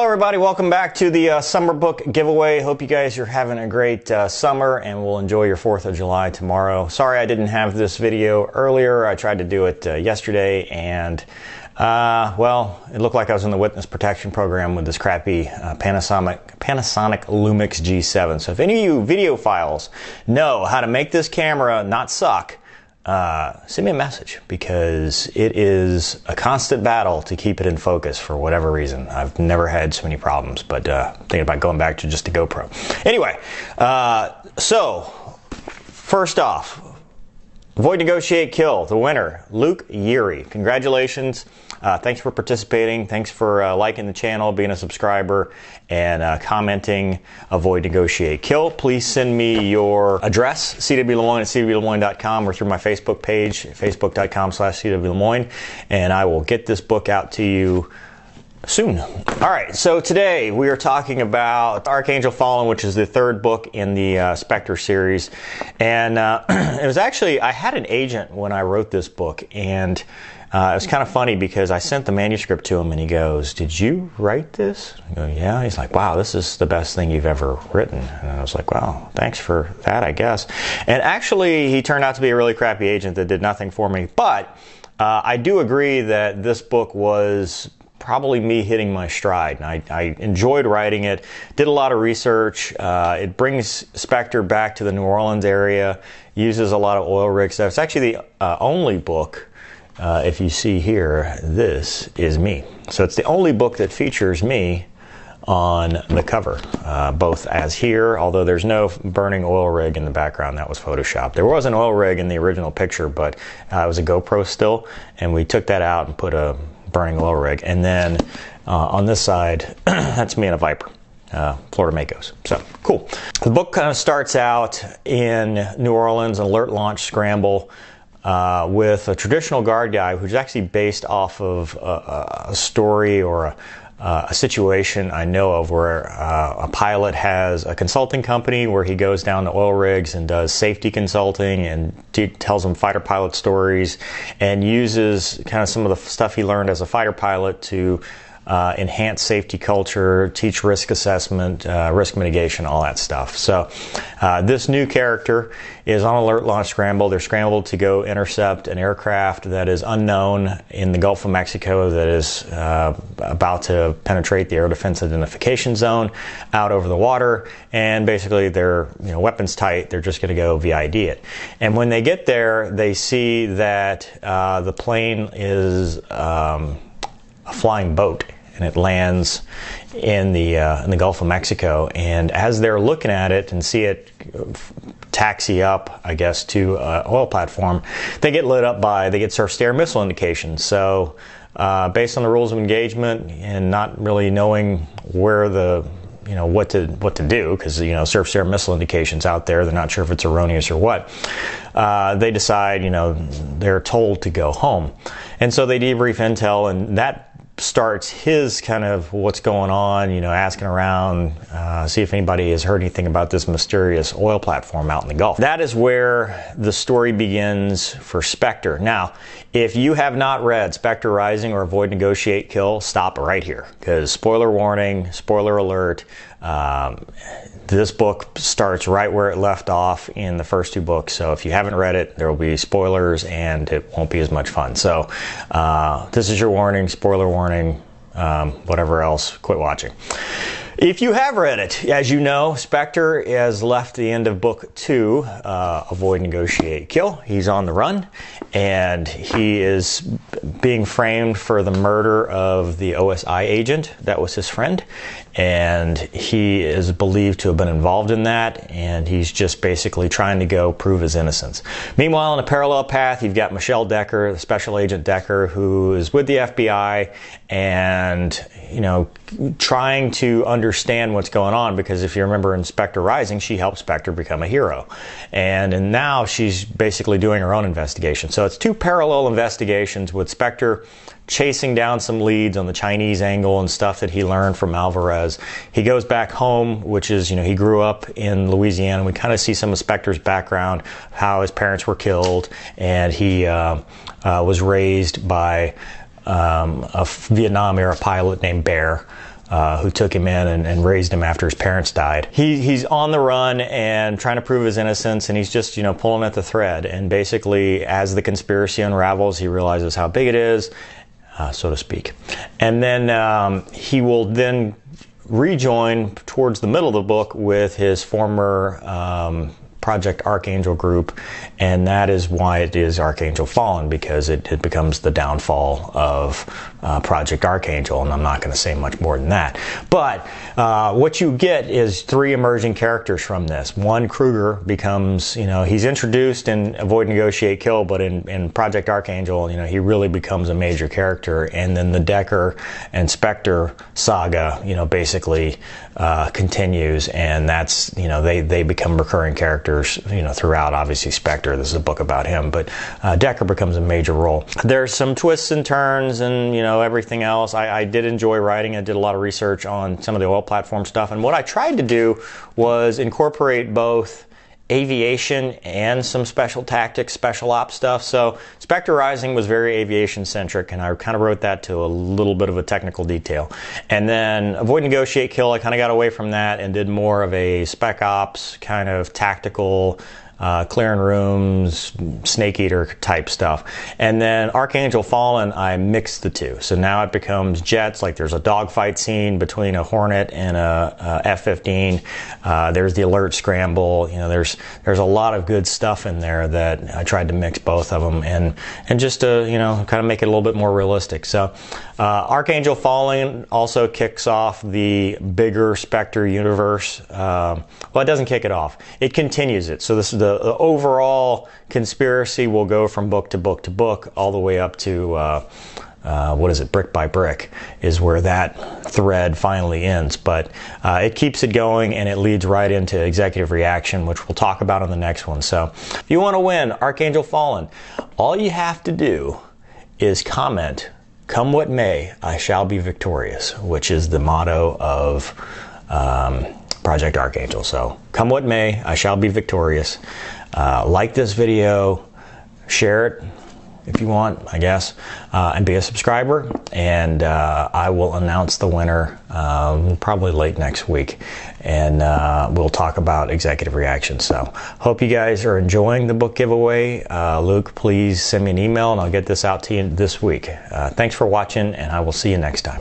everybody, welcome back to the summer book giveaway. Hope you guys are having a great summer and will enjoy your 4th of July tomorrow. Sorry I didn't have this video earlier. I tried to do it yesterday and well, it looked like I was in the witness protection program with this crappy Panasonic Lumix G7. So if any of you videophiles know how to make this camera not suck, send me a message, because it is a constant battle to keep it in focus for whatever reason. I've never had so many problems, but thinking about going back to just a GoPro. Anyway, so first off, Avoid, Negotiate, Kill, the winner, Luke Yeary. Congratulations. Thanks for participating. Thanks for liking the channel, being a subscriber, and commenting Avoid, Negotiate, Kill. Please send me your address, cwlemoine at cwlemoine.com, or through my Facebook page, facebook.com/cwlemoine, and I will get this book out to you soon. All right, so today we are talking about Archangel Fallen, which is the 3rd book in the Spectre series. And it was actually, I had an agent when I wrote this book, and it was kind of funny because I sent the manuscript to him and he goes, "Did you write this?" I go, "Yeah." He's like, "Wow, this is the best thing you've ever written." And I was like, "Wow, thanks for that, I guess." And actually, he turned out to be a really crappy agent that did nothing for me. But I do agree that this book was probably me hitting my stride. And I enjoyed writing it, did a lot of research. It brings Spectre back to the New Orleans area, uses a lot of oil rig stuff. It's actually the only book, if you see here, this is me. So it's the only book that features me on the cover, both as here, although there's no burning oil rig in the background. That was photoshopped. There was an oil rig in the original picture, but it was a GoPro still, and we took that out and put a burning oil rig. And then on this side, that's me and a Viper, Florida Makos. So cool. The book kind of starts out in New Orleans, an alert launch scramble with a traditional guard guy who's actually based off of a story or a situation I know of where a pilot has a consulting company where he goes down to oil rigs and does safety consulting and tells them fighter pilot stories and uses kind of some of the stuff he learned as a fighter pilot to enhance safety culture, teach risk assessment, risk mitigation, all that stuff. So this new character is on alert launch scramble. They're scrambled to go intercept an aircraft that is unknown in the Gulf of Mexico that is about to penetrate the air defense identification zone out over the water. And basically they're weapons tight. They're just going to go VID it. And when they get there, they see that the plane is a flying boat, and it lands in the Gulf of Mexico. And as they're looking at it and see it taxi up, I guess, to an oil platform, they get lit up they get surface to air missile indications. So based on the rules of engagement and not really knowing where what to do, because surface to air missile indications out there, they're not sure if it's erroneous or what, they decide they're told to go home. And so they debrief intel, and that starts his kind of what's going on, asking around, see if anybody has heard anything about this mysterious oil platform out in the Gulf. That is where the story begins for Spectre. Now, if you have not read Spectre Rising or Avoid, Negotiate, Kill, stop right here, because spoiler warning, spoiler alert. This book starts right where it left off in the first 2 books. So if you haven't read it, there will be spoilers and it won't be as much fun. So this is your warning, spoiler warning, whatever else, quit watching. If you have read it, as you know, Spectre has left the end of book 2, Avoid, Negotiate, Kill. He's on the run, and he is being framed for the murder of the OSI agent that was his friend, and he is believed to have been involved in that, and he's just basically trying to go prove his innocence. Meanwhile, in a parallel path, you've got Michelle Decker, the special agent Decker, who is with the FBI and trying to understand what's going on, because if you remember in Spectre Rising, she helped Spectre become a hero. And now she's basically doing her own investigation. So it's 2 parallel investigations with Spectre chasing down some leads on the Chinese angle and stuff that he learned from Alvarez. He goes back home, which is, he grew up in Louisiana. We kind of see some of Spectre's background, how his parents were killed, and he was raised by a Vietnam era pilot named Bear, who took him in and raised him after his parents died. He's on the run and trying to prove his innocence, and he's just, you know, pulling at the thread. And basically, as the conspiracy unravels, he realizes how big it is, so to speak. And then he will then rejoin towards the middle of the book with his former Project Archangel group, and that is why it is Archangel Fallen, because it becomes the downfall of Project Archangel, and I'm not going to say much more than that. But what you get is 3 emerging characters from this. One, Kruger becomes, you know, he's introduced in Avoid, Negotiate, Kill, but in Project Archangel, you know, he really becomes a major character. And then the Decker and Spectre saga, you know, basically continues, and that's, you know, they become recurring characters, you know, throughout. Obviously Spectre, this is a book about him, but Decker becomes a major role. There's some twists and turns and, you know, everything else. I did enjoy writing. I did a lot of research on some of the oil platform stuff, and what I tried to do was incorporate both aviation and some special tactics, special ops stuff. So Spectre Rising was very aviation centric, and I kind of wrote that to a little bit of a technical detail. And then Avoid, Negotiate, Kill, I kind of got away from that and did more of a spec ops kind of tactical, clearing rooms, snake eater type stuff. And then Archangel Fallen, I mixed the two. So now it becomes jets, like there's a dogfight scene between a Hornet and a F-15. There's the alert scramble. You know, there's a lot of good stuff in there that I tried to mix both of them and just to, you know, kind of make it a little bit more realistic. So Archangel Fallen also kicks off the bigger Spectre universe. Well, it doesn't kick it off. It continues it. So this is the overall conspiracy will go from book to book to book all the way up to what is it, brick by brick is where that thread finally ends. But it keeps it going, and it leads right into executive reaction, which we'll talk about on the next one. So if you want to win Archangel Fallen, all you have to do is comment, "Come what may, I shall be victorious," which is the motto of Project Archangel. So come what may, I shall be victorious. Like this video, share it if you want, I guess, and be a subscriber, and I will announce the winner probably late next week, and we'll talk about executive reaction. So hope you guys are enjoying the book giveaway. Luke, please send me an email and I'll get this out to you this week. Thanks for watching, and I will see you next time.